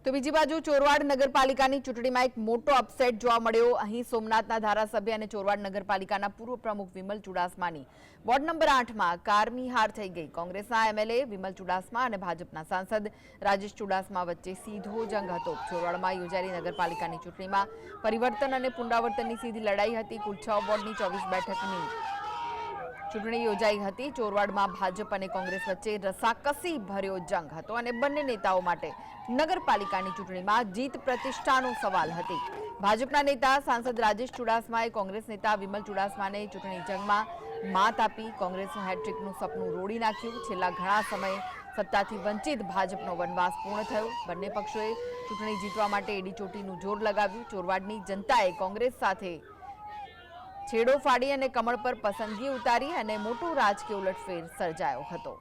તો બીજી બાજુ ચોરવાડ નગરપાલિકાની ચૂંટણીમાં એક મોટો અપસેટ જોવા મળ્યો। અહીં સોમનાથના ધારાસભ્ય અને ચોરવાડ નગરપાલિકાના પૂર્વ પ્રમુખ વિમલ ચુડાસમાની વોર્ડ નંબર 8માં કારમી હાર થઈ ગઈ। કોંગ્રેસના એમએલએ વિમલ ચુડાસમા અને ભાજપના સાંસદ રાજેશ ચુડાસમા વચ્ચે સીધો જંગ હતો। ચોરવાડમાં યોજાયેલી નગરપાલિકાની ચૂંટણીમાં પરિવર્તન અને પુનરાવર્તનની સીધી લડાઈ હતી। કુલ 6 વોર્ડની 24 બેઠકની ચૂંટણી યોજાઈ હતી। ચોરવાડમાં ભાજપ અને કોંગ્રેસ વચ્ચે રસાકસી ભર્યો જંગ હતો અને બંને નેતાઓ માટે નગરપાલિકાની ચૂંટણીમાં જીત પ્રતિષ્ઠાનો સવાલ હતી। ભાજપના નેતા સાંસદ રાજેશ ચુડાસમાએ કોંગ્રેસ નેતા વિમલ ચુડાસમાને ચૂંટણી જંગમાં માત આપી કોંગ્રેસનું હેટ્રિકનું સપનું રોડી નાખ્યું। છેલ્લા ઘણા સમય સત્તાથી વંચિત ભાજપનો વનવાસ પૂર્ણ થયો। બંને પક્ષોએ ચૂંટણી જીતવા માટે એડીચોટીનું જોર લગાવ્યું। ચોરવાડની જનતાએ કોંગ્રેસ સાથે છેડો ફાડી અને કમળ પર પસંદગી ઉતારી અને મોટો રાજકીય ઉલટફેર સર્જાયો હતો।